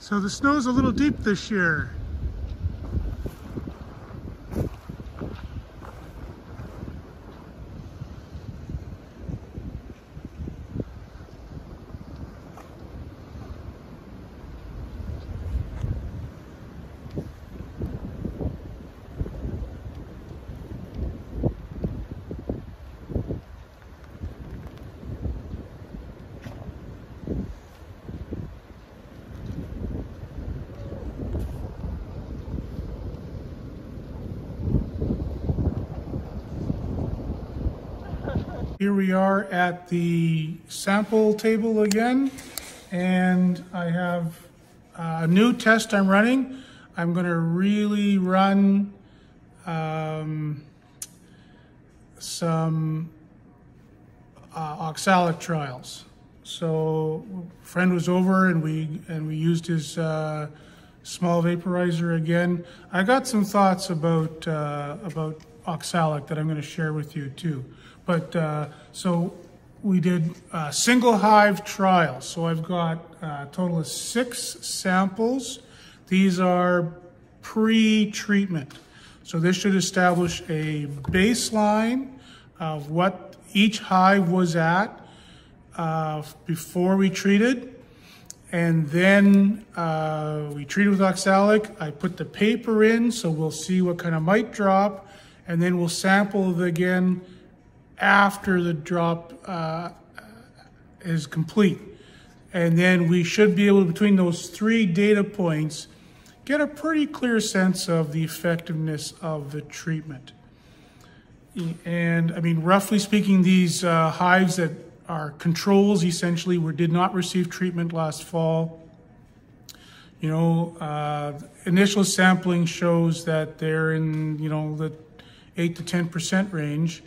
So the snow's a little deep this year. Here we are at the sample table again, and I have a new test I'm running. I'm going to really run some oxalic trials. So a friend was over and we used his small vaporizer again. I got some thoughts about oxalic that I'm going to share with you too. But so we did single hive trials. So I've got a total of 6 samples. These are pre-treatment. So this should establish a baseline of what each hive was at before we treated. And then we treated with oxalic. I put the paper in, so we'll see what kind of mite drop. And then we'll sample it again after the drop is complete. And then we should be able to, between those 3 data points, get a pretty clear sense of the effectiveness of the treatment. And I mean, roughly speaking, these hives that are controls essentially did not receive treatment last fall. You know, initial sampling shows that they're in, you know, the 8 to 10% range.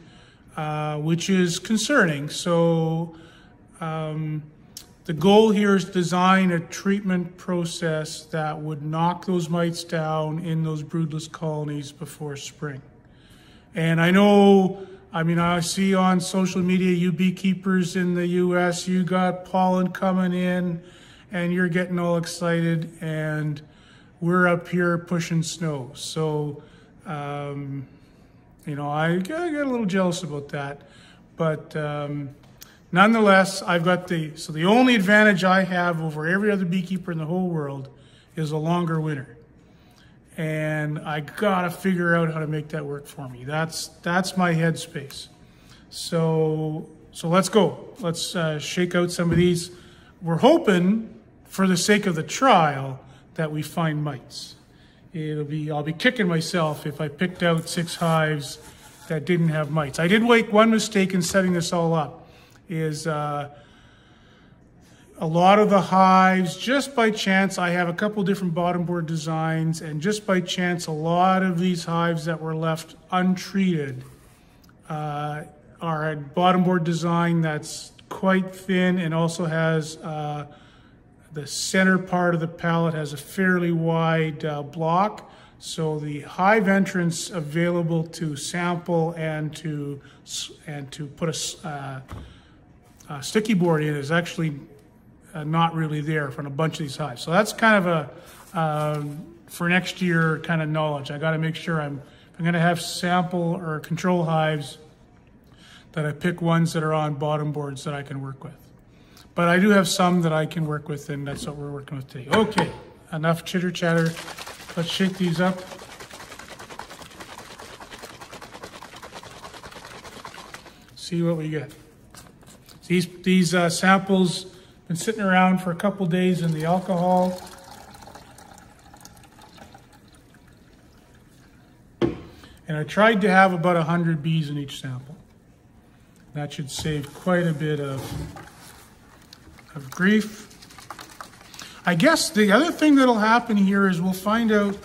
Which is concerning. So the goal here is to design a treatment process that would knock those mites down in those broodless colonies before spring. And I know, I mean, I see on social media, you beekeepers in the US, you got pollen coming in and you're getting all excited, and we're up here pushing snow. So, you know, I get a little jealous about that, but nonetheless, I've got so the only advantage I have over every other beekeeper in the whole world is a longer winter. And I gotta figure out how to make that work for me. That's my headspace. So let's go. Let's shake out some of these. We're hoping, for the sake of the trial, that we find mites. I'll be kicking myself if I picked out 6 hives that didn't have mites. I did make one mistake in setting this all up, is a lot of the hives, just by chance, I have a couple different bottom board designs, and just by chance, a lot of these hives that were left untreated are a bottom board design that's quite thin and also has the center part of the pallet has a fairly wide block, so the hive entrance available to sample and to put a sticky board in is actually not really there for a bunch of these hives. So that's kind of a for next year kind of knowledge. I got to make sure if I'm going to have sample or control hives, that I pick ones that are on bottom boards that I can work with. But I do have some that I can work with, and that's what we're working with today. Okay, enough chitter chatter. Let's shake these up. See what we get. These samples been sitting around for a couple days in the alcohol. And I tried to have about 100 bees in each sample. That should save quite a bit of grief. I guess the other thing that'll happen here is we'll find out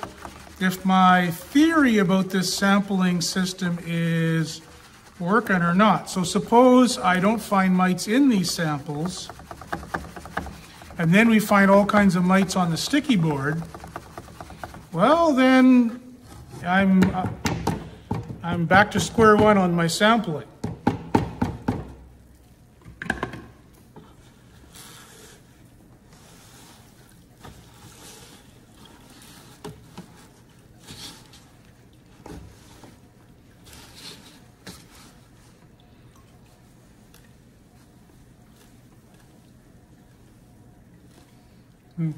if my theory about this sampling system is working or not. So suppose I don't find mites in these samples, and then we find all kinds of mites on the sticky board. Well, then I'm back to square one on my sampling.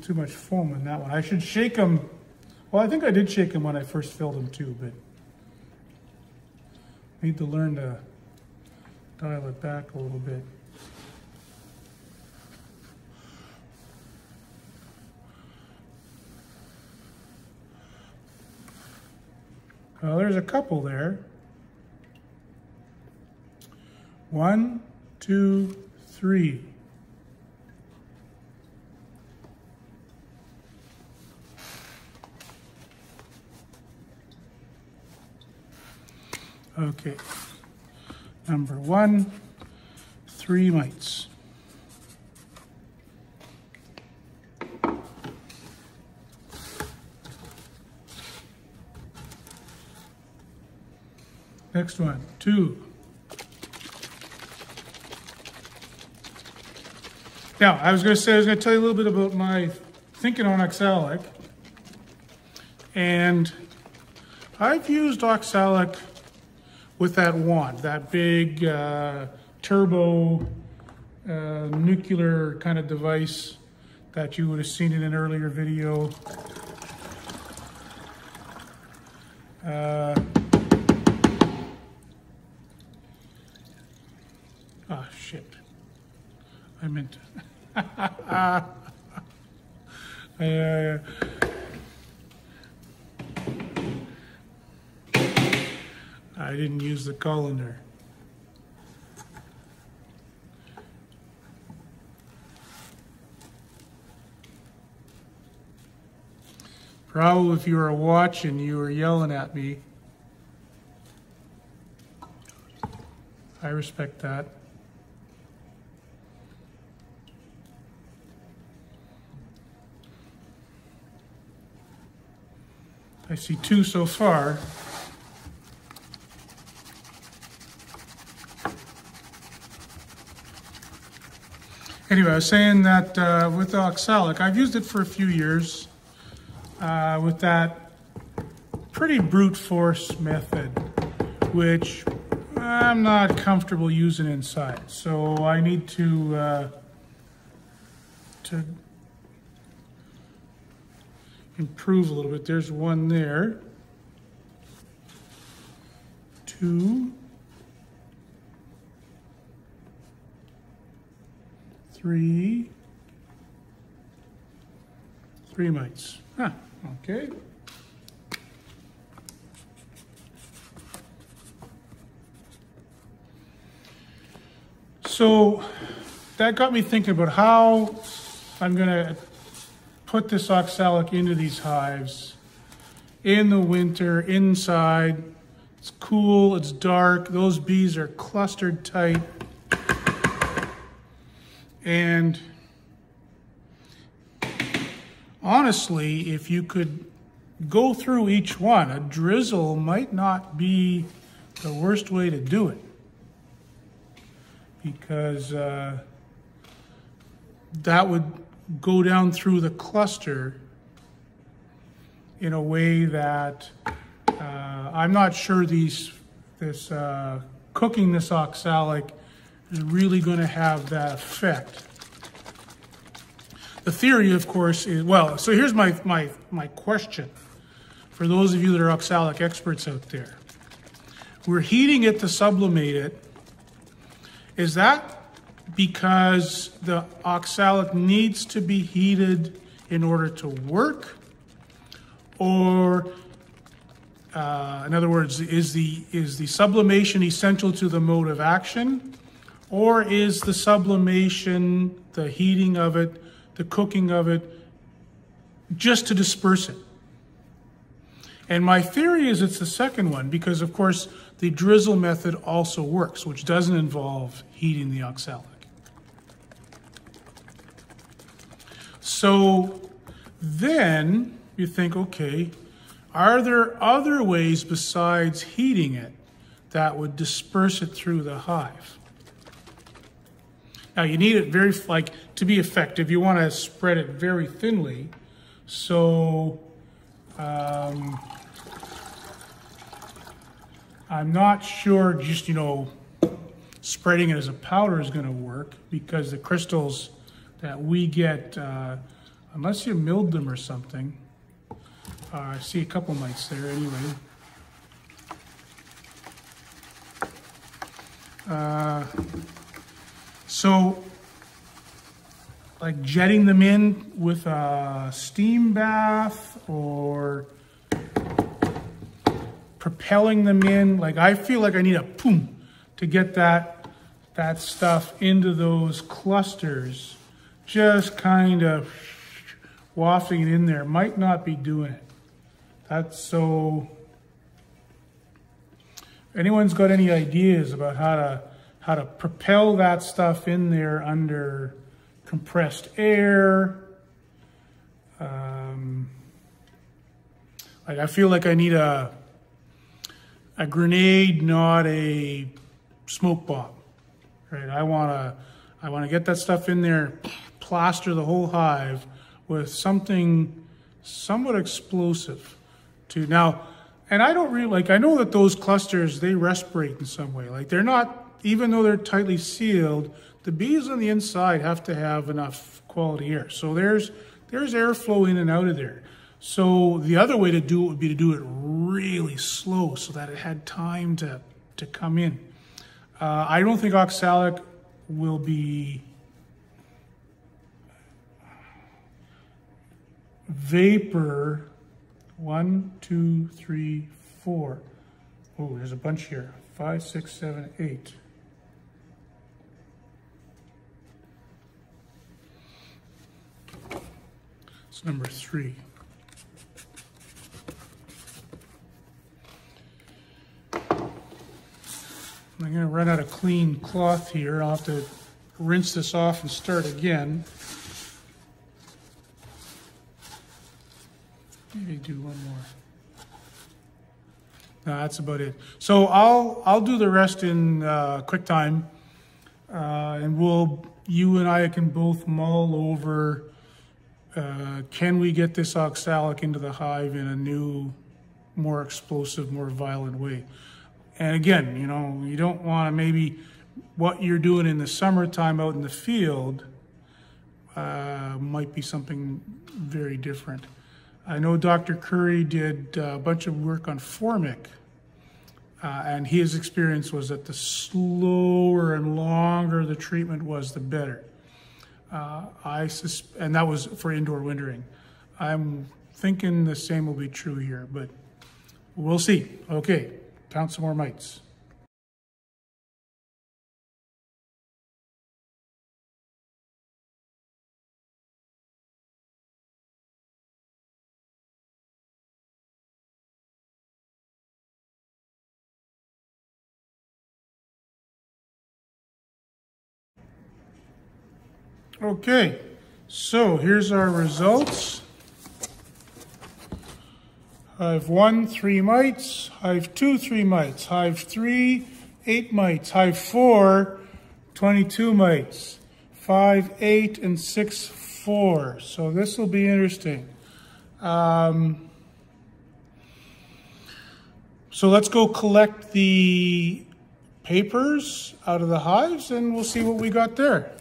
Too much foam in that one. I should shake them. Well, I think I did shake them when I first filled them too, but need to learn to dial it back a little bit. Well, there's a couple there. 1, 2, 3. Okay, number 1, 3 mites. Next one, 2. Now, I was going to tell you a little bit about my thinking on Oxalic. And I've used Oxalic with that wand, that big turbo nuclear kind of device that you would have seen in an earlier video. Shit. I meant to. I didn't use the colander. Probably if you were watching, you were yelling at me. I respect that. I see 2 so far. Anyway, I was saying that with the Oxalic, I've used it for a few years with that pretty brute force method, which I'm not comfortable using inside. So I need to improve a little bit. There's 1 there. 2. 3 mites. Huh, okay. So that got me thinking about how I'm going to put this Oxalic into these hives in the winter, inside. It's cool, it's dark, those bees are clustered tight. And honestly, if you could go through each one, a drizzle might not be the worst way to do it, because that would go down through the cluster in a way that I'm not sure cooking this Oxalic is really going to have that effect. The theory, of course, is, well, so here's my question for those of you that are Oxalic experts out there. We're heating it to sublimate it. Is that because the Oxalic needs to be heated in order to work? Or, in other words, is the sublimation essential to the mode of action? Or is the sublimation, the heating of it, the cooking of it, just to disperse it? And my theory is it's the second one, because of course the drizzle method also works, which doesn't involve heating the Oxalic. So then you think, okay, are there other ways besides heating it that would disperse it through the hive? Now you need it to be effective, you want to spread it very thinly. So I'm not sure just, spreading it as a powder is going to work, because the crystals that we get unless you milled them or something. I see a couple mites there anyway. So, like jetting them in with a steam bath or propelling them in, like I feel like I need a boom to get that stuff into those clusters. Just kind of wafting it in there might not be doing it. That's so. Anyone's got any ideas about how to propel that stuff in there under compressed air? Like I feel like I need a grenade, not a smoke bomb, right? I want to get that stuff in there, plaster the whole hive with something somewhat explosive to now. And I don't really, like, I know that those clusters, they respirate in some way. Like they're not, even though they're tightly sealed, the bees on the inside have to have enough quality air. So there's airflow in and out of there. So the other way to do it would be to do it really slow so that it had time to come in. I don't think oxalic will be vapor. 1, 2, 3, 4. Oh, there's a bunch here. 5, 6, 7, 8. It's number 3. I'm going to run out of clean cloth here. I'll have to rinse this off and start again. Maybe do one more. No, that's about it. So I'll do the rest in quick time, and you and I can both mull over. Can we get this oxalic into the hive in a new, more explosive, more violent way? And again, you don't want to maybe what you're doing in the summertime out in the field might be something very different. I know Dr. Curry did a bunch of work on formic, and his experience was that the slower and longer the treatment was, the better. And that was for indoor wintering. I'm thinking the same will be true here, but we'll see. Okay, count some more mites. Okay, so here's our results. Hive 1, 3 mites. Hive 2, 3 mites. Hive 3, 8 mites. Hive 4, 22 mites. 5, 8, and 6, 4. So this will be interesting. So let's go collect the papers out of the hives and we'll see what we got there.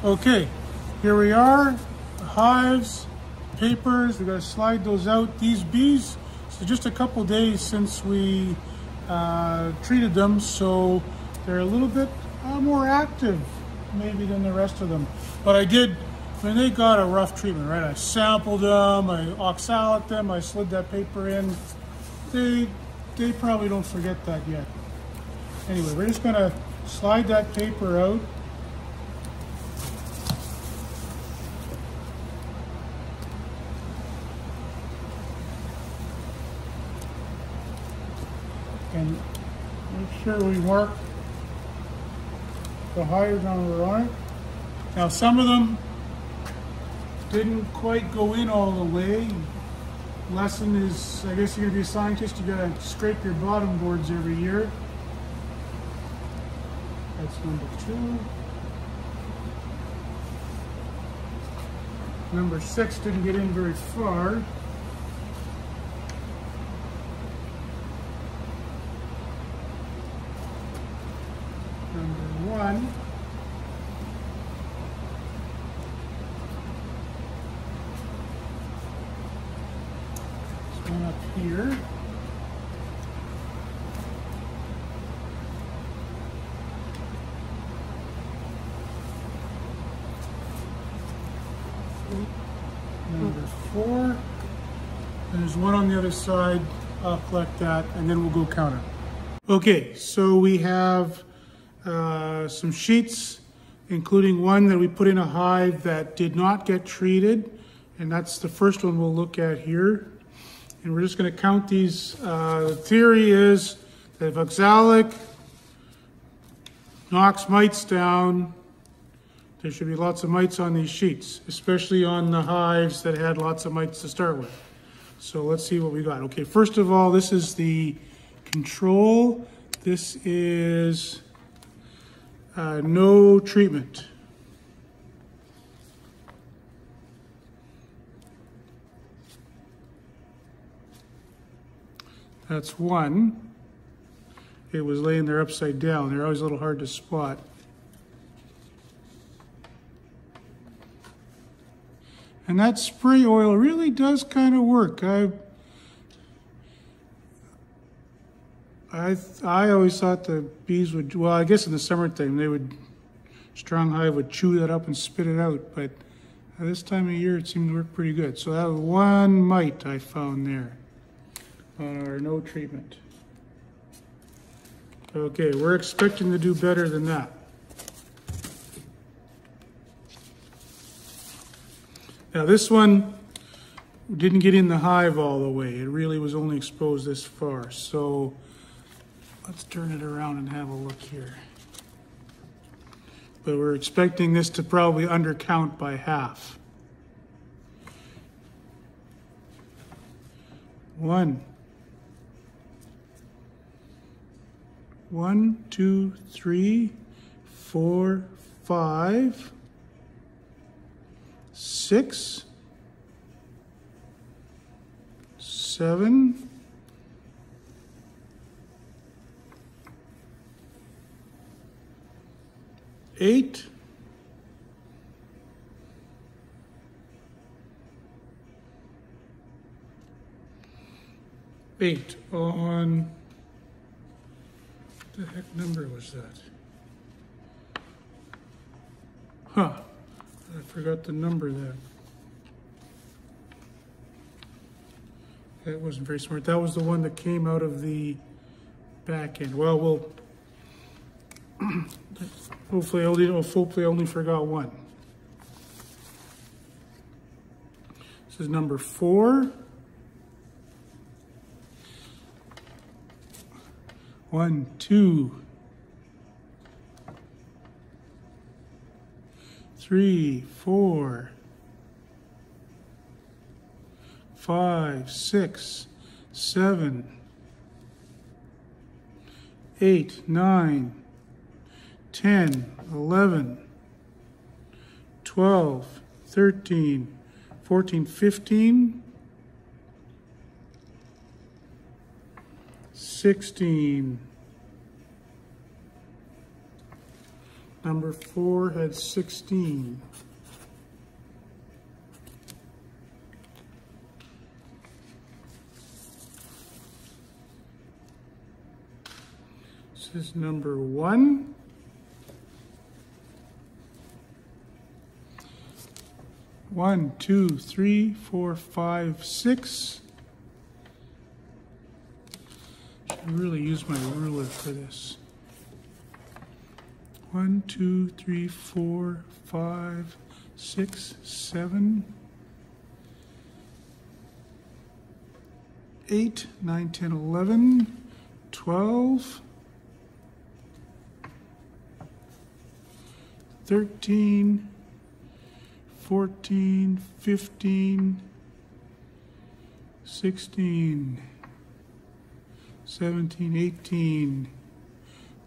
Okay, here we are, the hives, papers, we gotta slide those out. These bees, so just a couple days since we treated them, so they're a little bit more active maybe than the rest of them. But they got a rough treatment, right? I sampled them, I oxalic them, I slid that paper in. They probably don't forget that yet. Anyway, we're just gonna slide that paper out. And make sure we mark the hives on the right. Now some of them didn't quite go in all the way. Lesson is, I guess you're gonna be a scientist, you gotta scrape your bottom boards every year. That's number 2. Number 6 didn't get in very far. Number 1. One up here. Number 4. And there's one on the other side. I'll collect that and then we'll go count it. Okay, so we have some sheets, including one that we put in a hive that did not get treated. And that's the first one we'll look at here. And we're just going to count these. The theory is that if oxalic knocks mites down, there should be lots of mites on these sheets, especially on the hives that had lots of mites to start with. So let's see what we got. Okay, first of all, this is the control. This is no treatment. That's one. It was laying there upside down. They're always a little hard to spot. And that spray oil really does kind of work. I always thought the bees would, well, I guess in the summertime they would, strong hive would chew that up and spit it out, but this time of year it seemed to work pretty good. So that was one mite I found there on our no treatment. Okay, we're expecting to do better than that. Now this one didn't get in the hive all the way. It really was only exposed this far. So let's turn it around and have a look here. But we're expecting this to probably undercount by half. 1, 2, 3, 4, 5, 6, 7, 8, 8 on, what the heck number was that? Huh, I forgot the number there. That wasn't very smart. That was the one that came out of the back end. Well, we'll hopefully I only forgot one. This is number 4. 1, 2, 3, 4, 5, 6, 7, 8, 9, 10, 11, 12, 13, 14, 15, 16. Number 4 had 16. This is number 1. One, 2, 3, 4, 5, 6. Should really use my ruler for this. 1, 2, 3, 4, 5, 6, 7, 8, 9, 10, 11, 12, 13, 14, 15, 16, 17, 18,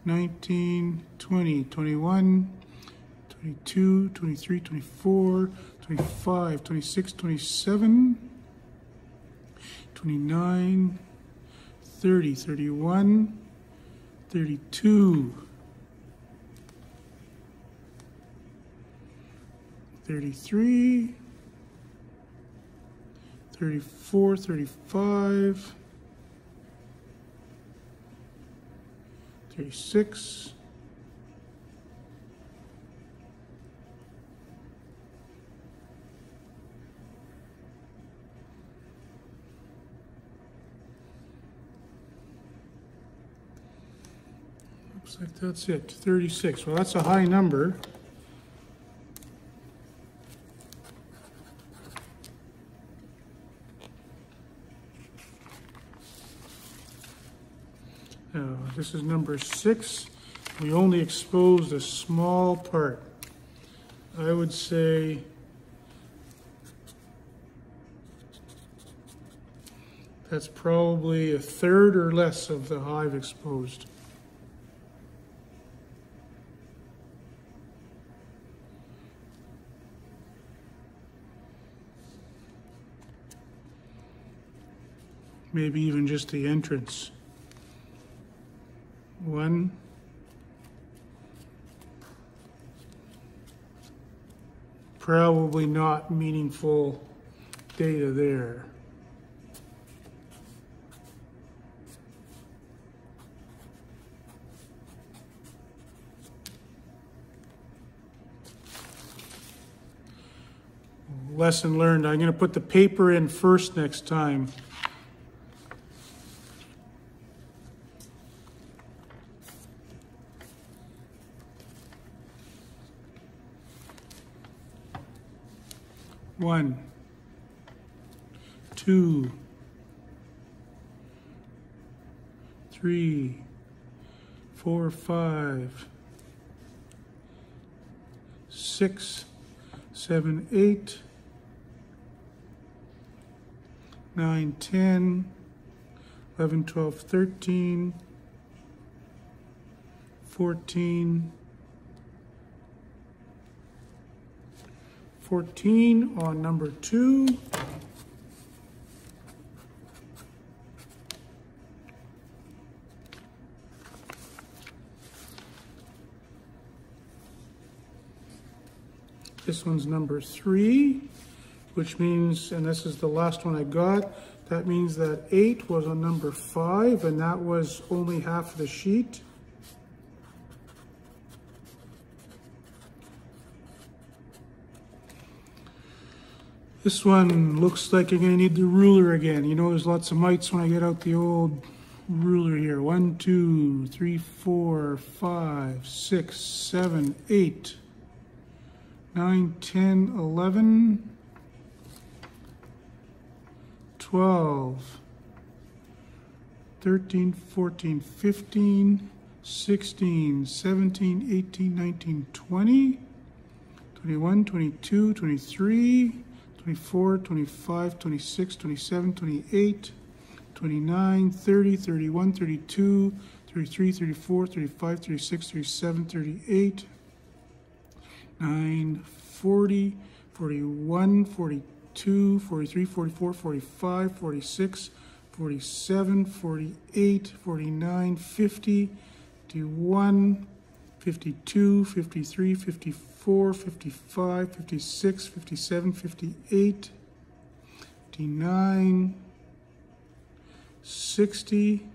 19, 20, 21, 22, 23, 24, 25, 26, 27, 29, 30, 31, 32, 33, 34, 35, 36, 36. Well, that's a high number. This is number 6. We only exposed a small part. I would say that's probably a third or less of the hive exposed. Maybe even just the entrance. 1, probably not meaningful data there. Lesson learned. I'm going to put the paper in first next time. One, 2, 3, 4, 5, 6, 7, 8, 9, 10, 11, 12, 13, 14, 14 on number 2. This one's number 3, which means, and this is the last one I got, that means that 8 was on number 5, and that was only half of the sheet. This one looks like you're going to need the ruler again. You know, there's lots of mites when I get out the old ruler here. 1, 2, 3, 4, 5, 6, 7, 8, 9, 10, 11, 12, 13, 14, 15, 16, 17, 18, 19, 20, 21, 22, 23, 24, 25, 26, 27, 28, 29, 30, 31, 32, 33, 34, 35, 36, 37, 38, 9, 40, 41, 42, 43, 44, 45, 46, 47, 48, 49, 50, 51, 52, 53, 54, 55, 56, 57, 58, 59, 60,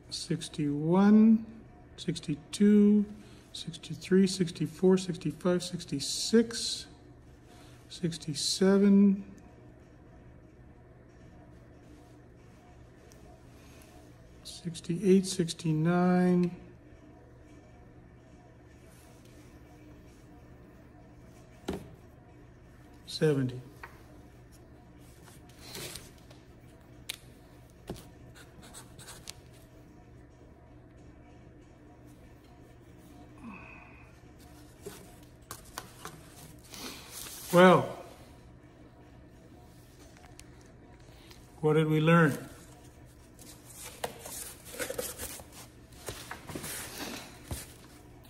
61, 62, 63, 64, 65, 66, 67, 68, 69, 70. Well, what did we learn?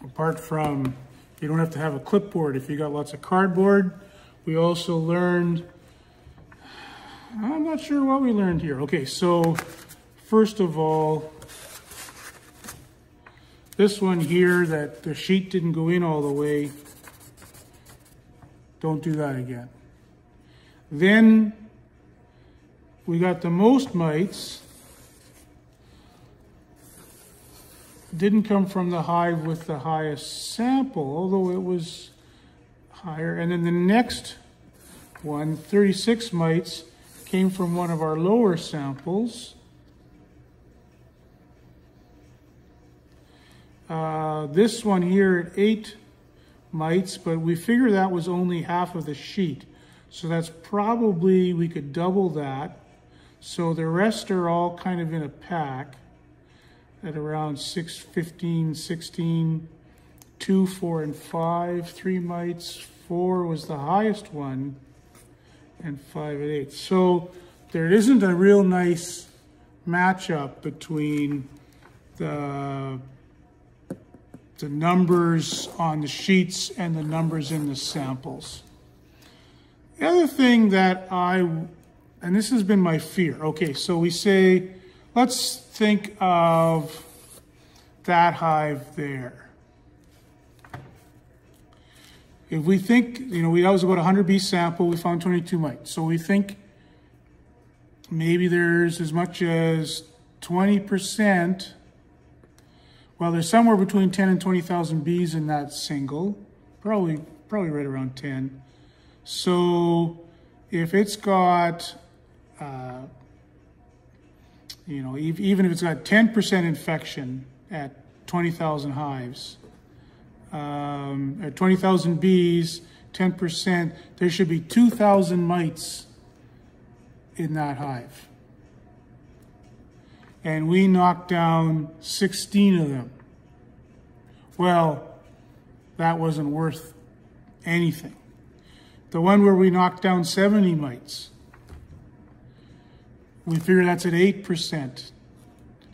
Apart from you don't have to have a clipboard if you got lots of cardboard, we also learned, I'm not sure what we learned here. Okay, so first of all, this one here that the sheet didn't go in all the way, Don't do that again. Then we got the most mites. Didn't come from the hive with the highest sample, although it was higher. And then the next one, 36 mites, came from one of our lower samples. This one here at 8 mites, but we figure that was only half of the sheet. So that's probably, we could double that. So the rest are all kind of in a pack at around 6, 15, 16, 2, 4, and 5, 3 mites. 4 was the highest one, and 5 at 8. So there isn't a real nice matchup between the numbers on the sheets and the numbers in the samples. The other thing that and this has been my fear. Okay, so we say, let's think of that hive there. If we think, that was about a 100 bee sample, we found 22 mites. So we think maybe there's as much as 20%. Well, there's somewhere between 10 and 20,000 bees in that single, probably right around 10. So if it's got, even if it's got 10% infection at 20,000 hives, at 20,000 bees, 10%, there should be 2,000 mites in that hive. And we knocked down 16 of them. Well, that wasn't worth anything. The one where we knocked down 70 mites, we figure that's at 8%,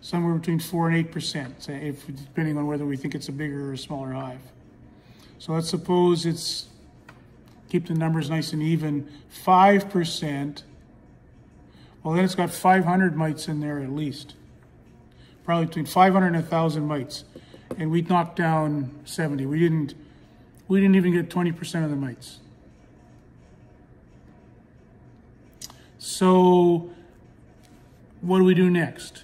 somewhere between 4 and 8%, depending on whether we think it's a bigger or a smaller hive. So let's suppose keep the numbers nice and even, 5%. Well, then it's got 500 mites in there at least. Probably between 500 and 1,000 mites. And we knocked down 70. We didn't even get 20% of the mites. So what do we do next?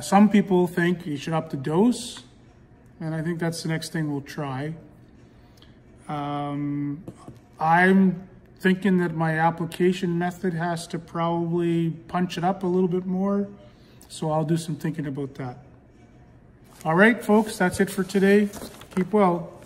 Some people think you should up the dose, and I think that's the next thing we'll try. I'm thinking that my application method has to probably punch it up a little bit more, so I'll do some thinking about that. All right, folks, that's it for today. Keep well.